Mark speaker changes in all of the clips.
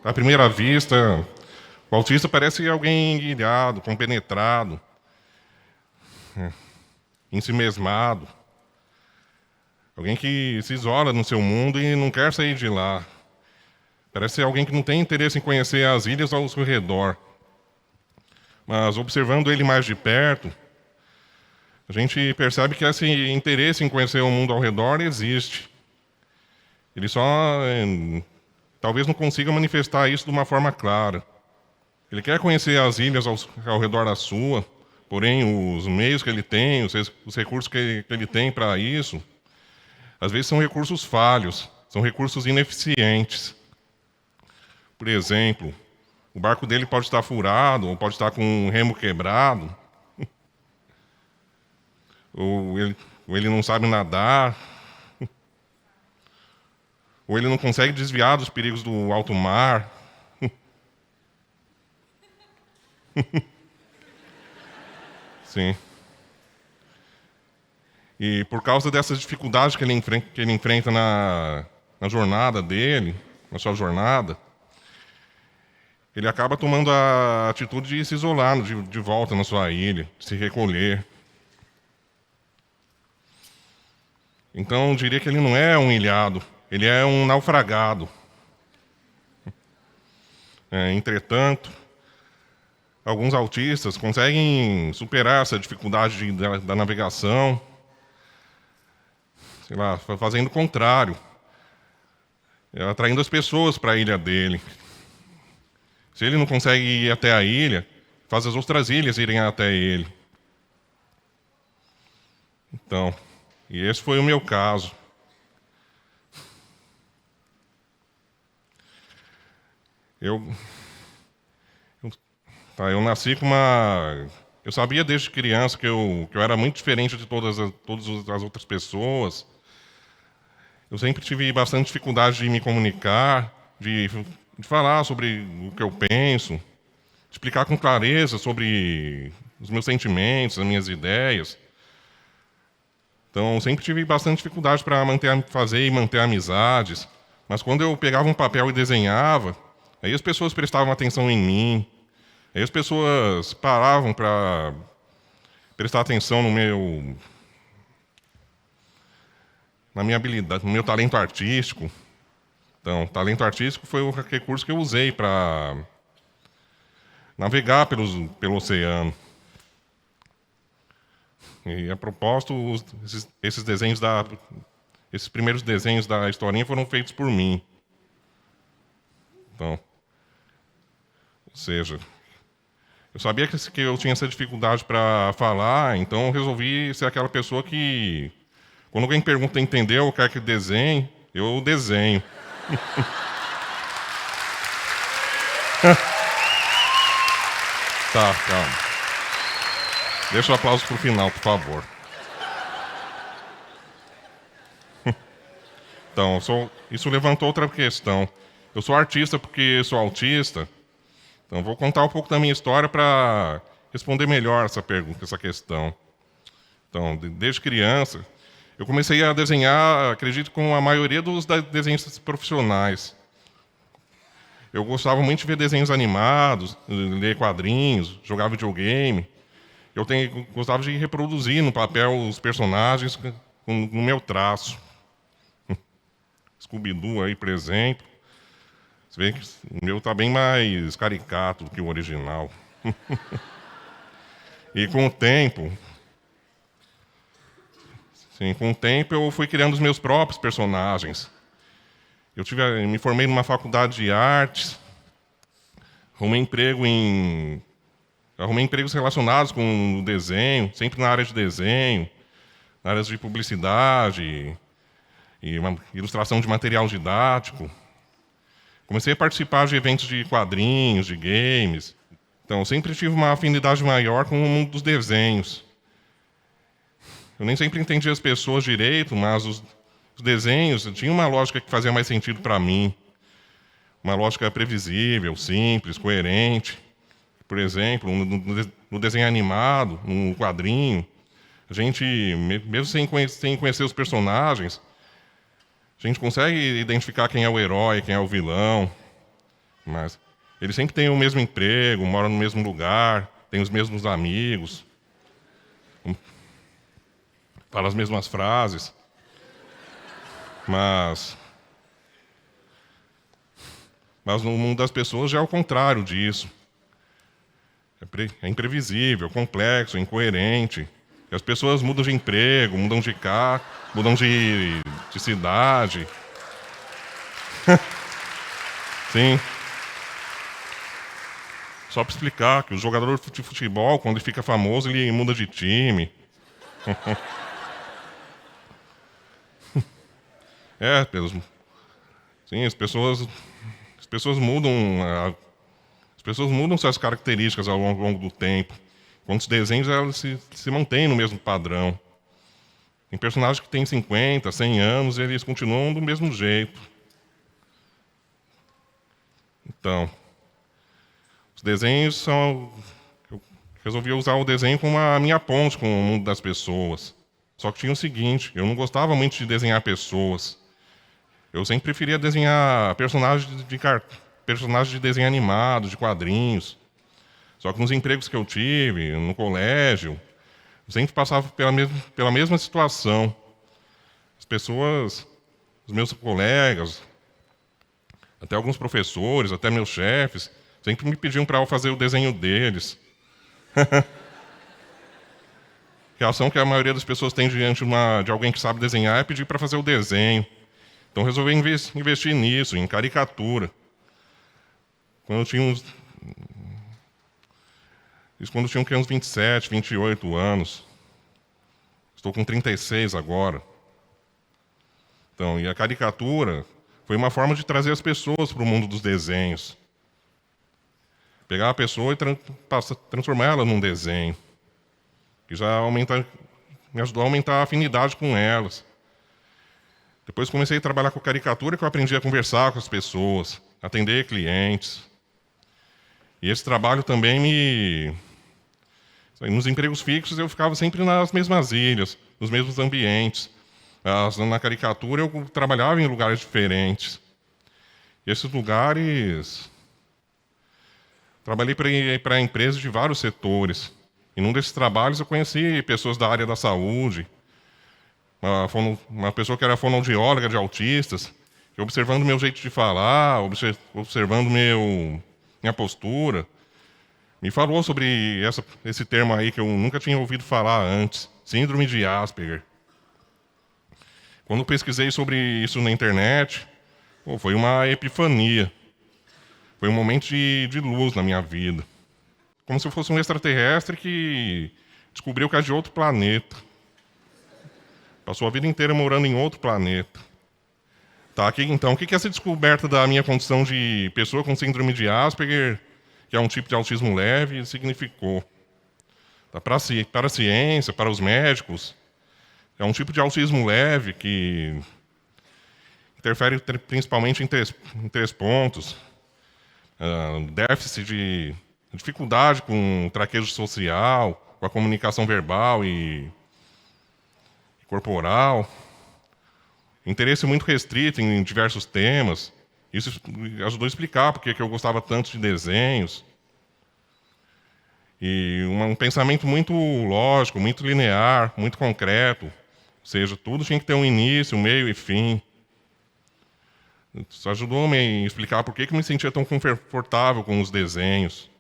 Speaker 1: À primeira vista, o autista parece alguém ilhado, compenetrado, ensimesmado. Alguém que se isola no seu mundo e não quer sair de lá. Parece ser alguém que não tem interesse em conhecer as ilhas ao seu redor. Mas observando ele mais de perto, a gente percebe que esse interesse em conhecer o mundo ao redor existe. Ele só talvez não consiga manifestar isso de uma forma clara. Ele quer conhecer as ilhas ao redor da sua, porém os meios que ele tem, os recursos que ele tem para isso, às vezes são recursos falhos, são recursos ineficientes. Por exemplo, o barco dele pode estar furado, ou pode estar com um remo quebrado, ou ele não sabe nadar, ou ele não consegue desviar dos perigos do alto mar. Sim. E por causa dessas dificuldades que ele enfrenta na jornada dele, na sua jornada, ele acaba tomando a atitude de se isolar de volta na sua ilha, de se recolher. Então, eu diria que ele não é um ilhado, ele é um naufragado. Entretanto, alguns autistas conseguem superar essa dificuldade da navegação, sei lá, fazendo o contrário, atraindo as pessoas para a ilha dele. Se ele não consegue ir até a ilha, faz as outras ilhas irem até ele. Então, e esse foi o meu caso. Eu nasci com uma... Eu sabia desde criança que eu era muito diferente de todas as outras pessoas. Eu sempre tive bastante dificuldade de me comunicar, de falar sobre o que eu penso, de explicar com clareza sobre os meus sentimentos, as minhas ideias. Então, sempre tive bastante dificuldade para fazer e manter amizades. Mas quando eu pegava um papel e desenhava, aí as pessoas prestavam atenção em mim. Aí as pessoas paravam para prestar atenção na minha habilidade, no meu talento artístico. Então, talento artístico foi o recurso que eu usei para navegar pelo oceano. E, a propósito, esses primeiros desenhos da historinha foram feitos por mim. Então, ou seja, eu sabia que eu tinha essa dificuldade para falar, então eu resolvi ser aquela pessoa que, quando alguém pergunta entendeu ou quer que desenhe, eu desenho. Tá, calma. Deixa o aplauso pro final, por favor. Então, isso levantou outra questão. Eu sou artista porque sou autista. Então, vou contar um pouco da minha história para responder melhor essa pergunta, essa questão. Então, desde criança, eu comecei a desenhar, acredito, com a maioria dos desenhistas profissionais. Eu gostava muito de ver desenhos animados, ler quadrinhos, jogar videogame. Eu gostava de reproduzir no papel os personagens no meu traço. Scooby-Doo aí, por exemplo. Você vê que o meu está bem mais caricato do que o original. E com o tempo, eu fui criando os meus próprios personagens. Eu me formei numa faculdade de artes, arrumei empregos relacionados com o desenho, sempre na área de desenho, na área de publicidade e ilustração de material didático. Comecei a participar de eventos de quadrinhos, de games. Então, sempre tive uma afinidade maior com o mundo dos desenhos. Eu nem sempre entendi as pessoas direito, mas os desenhos tinham uma lógica que fazia mais sentido para mim. Uma lógica previsível, simples, coerente. Por exemplo, no desenho animado, no quadrinho, a gente, mesmo sem conhecer os personagens, a gente consegue identificar quem é o herói, quem é o vilão. Mas ele sempre tem o mesmo emprego, mora no mesmo lugar, tem os mesmos amigos, fala as mesmas frases. Mas no mundo das pessoas já é o contrário disso. É imprevisível, complexo, incoerente. E as pessoas mudam de emprego, mudam de carro, mudam de cidade. Sim. Só para explicar que o jogador de futebol, quando ele fica famoso, ele muda de time. Sim, as pessoas mudam, as pessoas mudam suas características ao longo do tempo. Enquanto os desenhos elas se mantêm no mesmo padrão. Tem personagens que têm 50, 100 anos e eles continuam do mesmo jeito. Então, os desenhos são... Eu resolvi usar o desenho como a minha ponte com o mundo das pessoas. Só que tinha o seguinte, eu não gostava muito de desenhar pessoas. Eu sempre preferia desenhar personagens de desenho animado, de quadrinhos. Só que nos empregos que eu tive, no colégio, eu sempre passava pela mesma situação. As pessoas, os meus colegas, até alguns professores, até meus chefes, sempre me pediam para eu fazer o desenho deles. A reação que a maioria das pessoas tem diante de alguém que sabe desenhar é pedir para fazer o desenho. Então resolvi investir nisso, em caricatura. Quando eu tinha uns 27, 28 anos. Estou com 36 agora. Então, e a caricatura foi uma forma de trazer as pessoas para o mundo dos desenhos. Pegar a pessoa e transformar ela num desenho. Que me ajudou a aumentar a afinidade com elas. Depois comecei a trabalhar com caricatura, que eu aprendi a conversar com as pessoas, atender clientes. E esse trabalho também nos empregos fixos eu ficava sempre nas mesmas ilhas, nos mesmos ambientes. Na caricatura eu trabalhava em lugares diferentes. E esses lugares... Trabalhei para empresas de vários setores. E num desses trabalhos eu conheci pessoas da área da saúde, uma pessoa que era fonoaudióloga de autistas, que observando meu jeito de falar, observando minha postura, me falou sobre esse termo aí que eu nunca tinha ouvido falar antes, síndrome de Asperger. Quando pesquisei sobre isso na internet, foi uma epifania. Foi um momento de luz na minha vida. Como se eu fosse um extraterrestre que descobriu que é de outro planeta. Passou a vida inteira morando em outro planeta. Tá, então, o que essa descoberta da minha condição de pessoa com síndrome de Asperger, que é um tipo de autismo leve, significou? Tá, para a ciência, para os médicos, é um tipo de autismo leve que interfere principalmente em três pontos. Déficit de dificuldade com o traquejo social, com a comunicação verbal e corporal, interesse muito restrito em diversos temas. Isso ajudou a explicar porque que eu gostava tanto de desenhos. E um pensamento muito lógico, muito linear, muito concreto. Ou seja, tudo tinha que ter um início, um meio e fim. Isso ajudou-me a explicar por que eu me sentia tão confortável com os desenhos.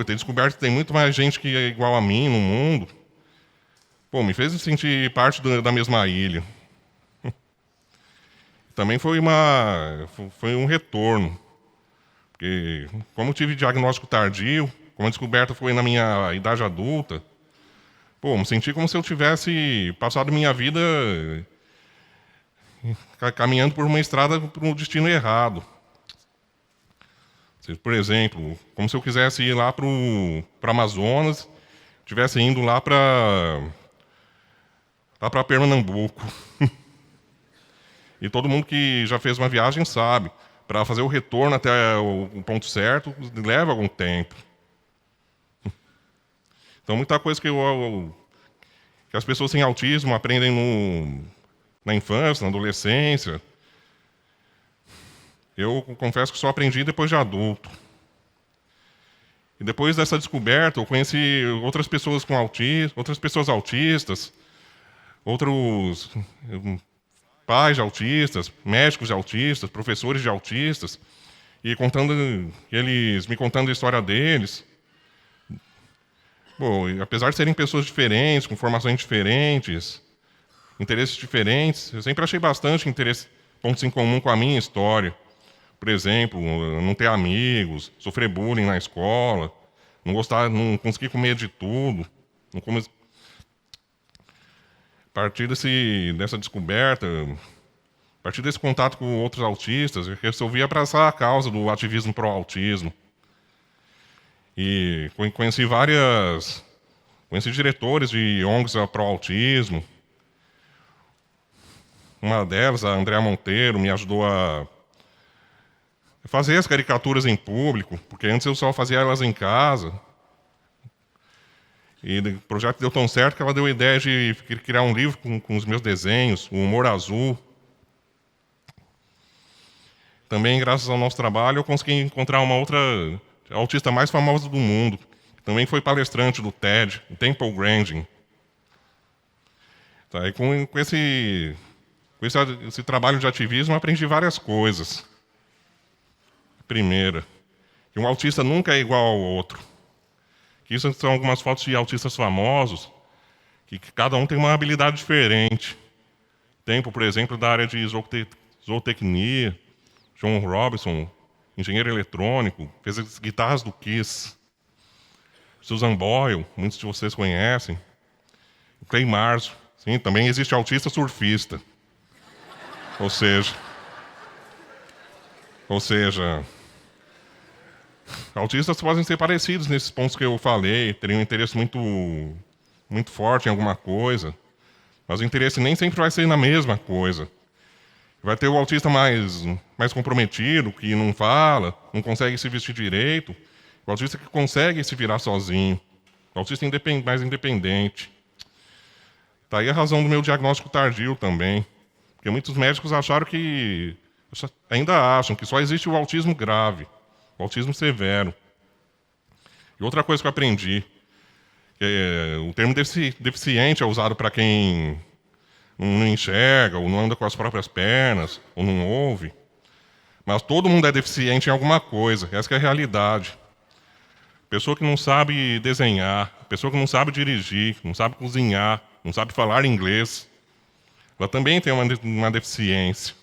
Speaker 1: Ter descoberto que tem muito mais gente que é igual a mim no mundo, me fez sentir parte da mesma ilha. Também foi um retorno. Porque, como eu tive diagnóstico tardio, como a descoberta foi na minha idade adulta, me senti como se eu tivesse passado minha vida caminhando por uma estrada para um destino errado. Por exemplo, como se eu quisesse ir lá para o Amazonas, estivesse indo lá para Pernambuco. E todo mundo que já fez uma viagem sabe, para fazer o retorno até o ponto certo, leva algum tempo. Então, muita coisa que as pessoas sem autismo aprendem na infância, na adolescência, Eu confesso que só aprendi depois de adulto. E depois dessa descoberta, eu conheci outras pessoas com autismo, outras pessoas autistas, outros pais de autistas, médicos de autistas, professores de autistas, e eles me contando a história deles. Bom, e apesar de serem pessoas diferentes, com formações diferentes, interesses diferentes, eu sempre achei bastante pontos em comum com a minha história. Por exemplo, não ter amigos, sofrer bullying na escola, não conseguir comer de tudo. A partir dessa descoberta, a partir desse contato com outros autistas, eu resolvi abraçar a causa do ativismo pró-autismo. E conheci diretores de ONGs pró-autismo. Uma delas, a Andréa Monteiro, me ajudou a fazer as caricaturas em público, porque antes eu só fazia elas em casa. E o projeto deu tão certo que ela deu a ideia de criar um livro com os meus desenhos, o Humor Azul. Também, graças ao nosso trabalho, eu consegui encontrar uma outra autista mais famosa do mundo, que também foi palestrante do TED, o Temple Grandin. Tá, e com esse trabalho de ativismo, eu aprendi várias coisas. Primeira, que um autista nunca é igual ao outro. Que isso são algumas fotos de autistas famosos, que cada um tem uma habilidade diferente. Tempo, por exemplo, da área de zootecnia, John Robinson, engenheiro eletrônico, fez as guitarras do Kiss. Susan Boyle, muitos de vocês conhecem. Clay Marzo, sim, também existe autista surfista. Ou seja, autistas podem ser parecidos nesses pontos que eu falei, teriam um interesse muito forte em alguma coisa, mas o interesse nem sempre vai ser na mesma coisa. Vai ter o autista mais comprometido, que não fala, não consegue se vestir direito, o autista que consegue se virar sozinho, o autista mais independente. Está aí a razão do meu diagnóstico tardio também, porque muitos médicos ainda acham que só existe o autismo grave, o autismo severo. E outra coisa que eu aprendi, o termo deficiente é usado para quem não enxerga, ou não anda com as próprias pernas, ou não ouve. Mas todo mundo é deficiente em alguma coisa, essa que é a realidade. Pessoa que não sabe desenhar, pessoa que não sabe dirigir, não sabe cozinhar, não sabe falar inglês, ela também tem uma deficiência.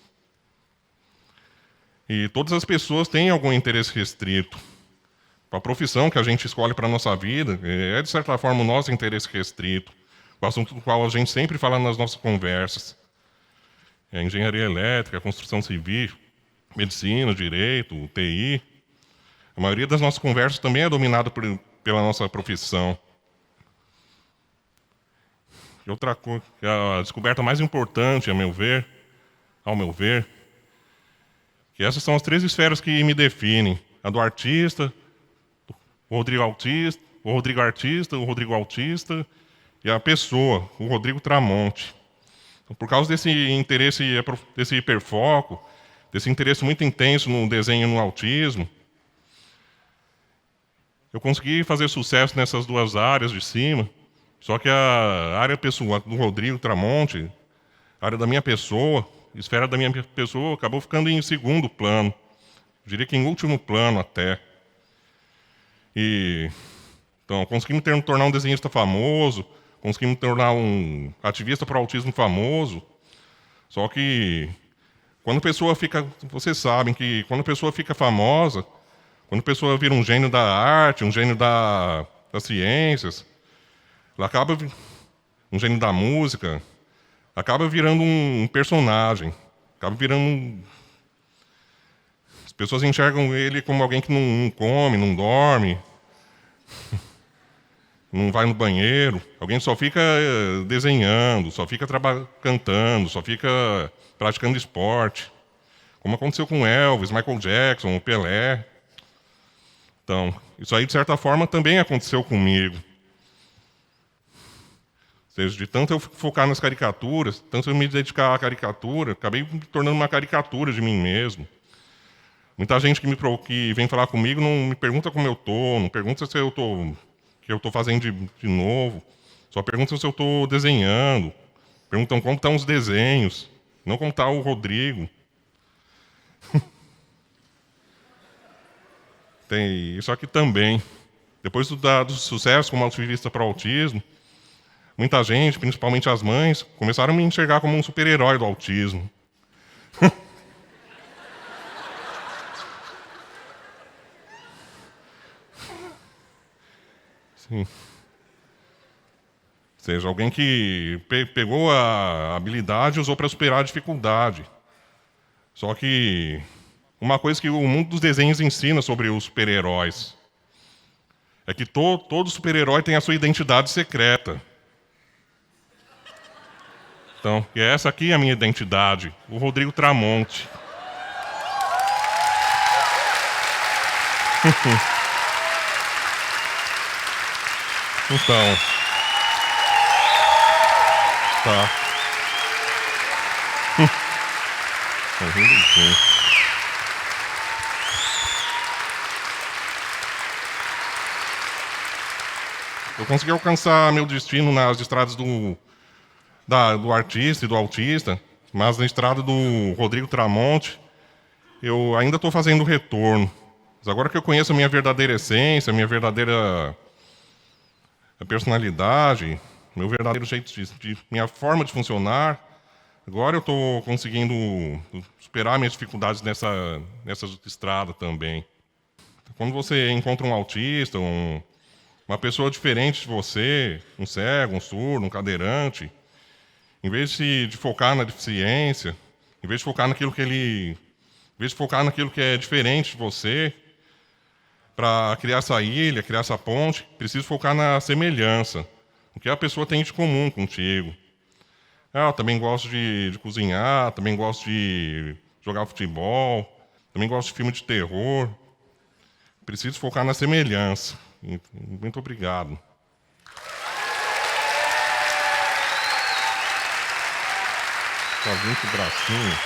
Speaker 1: E todas as pessoas têm algum interesse restrito. A profissão que a gente escolhe para a nossa vida é, de certa forma, o nosso interesse restrito, o assunto do qual a gente sempre fala nas nossas conversas. É engenharia elétrica, construção civil, medicina, direito, TI. A maioria das nossas conversas também é dominada pela nossa profissão. E outra coisa, a descoberta mais importante, ao meu ver, que essas são as 3 esferas que me definem: a do artista, o Rodrigo artista, o Rodrigo autista e a pessoa, o Rodrigo Tramonte. Então, por causa desse interesse, desse hiperfoco, desse interesse muito intenso no desenho e no autismo, eu consegui fazer sucesso nessas 2 áreas de cima, só que a área pessoal do Rodrigo Tramonte, a área da minha pessoa, a esfera da minha pessoa, acabou ficando em segundo plano. Eu diria que em último plano até. Então, consegui me tornar um desenhista famoso, consegui me tornar um ativista para o autismo famoso, só que quando a pessoa fica... Vocês sabem que quando a pessoa fica famosa, quando a pessoa vira um gênio da arte, um gênio das ciências, ela acaba... um gênio da música, acaba virando um personagem, acaba virando... As pessoas enxergam ele como alguém que não come, não dorme, não vai no banheiro, alguém só fica desenhando, só fica cantando, só fica praticando esporte, como aconteceu com Elvis, Michael Jackson, o Pelé. Então, isso aí, de certa forma, também aconteceu comigo. Ou seja, de tanto eu focar nas caricaturas, tanto eu me dedicar à caricatura, acabei me tornando uma caricatura de mim mesmo. Muita gente que vem falar comigo não me pergunta como eu tô, não pergunta se eu tô que eu tô fazendo de novo, só pergunta se eu tô desenhando, perguntam como estão os desenhos, não como está o Rodrigo. Tem isso aqui também. Depois do sucesso como ativista para o autismo, muita gente, principalmente as mães, começaram a me enxergar como um super-herói do autismo. Sim. Ou seja, alguém que pegou a habilidade e usou para superar a dificuldade. Só que uma coisa que o mundo dos desenhos ensina sobre os super-heróis é que todo super-herói tem a sua identidade secreta. Então, e essa aqui é a minha identidade, o Rodrigo Tramonte. Então, tá. Tá rindo de quem? Eu consegui alcançar meu destino nas estradas do artista e do autista, mas na estrada do Rodrigo Tramonte, eu ainda estou fazendo o retorno. Mas agora que eu conheço a minha verdadeira essência, a minha verdadeira personalidade, meu verdadeiro jeito minha forma de funcionar, agora eu estou conseguindo superar minhas dificuldades nessa estrada também. Quando você encontra um autista, uma pessoa diferente de você, um cego, um surdo, um cadeirante, em vez de focar na deficiência, em vez de focar naquilo que é diferente de você, para criar essa ilha, criar essa ponte, precisa focar na semelhança, o que a pessoa tem de comum contigo. Eu também gosto de cozinhar, também gosto de jogar futebol, também gosto de filme de terror. Preciso focar na semelhança. Muito obrigado. Só 20 bracinhos.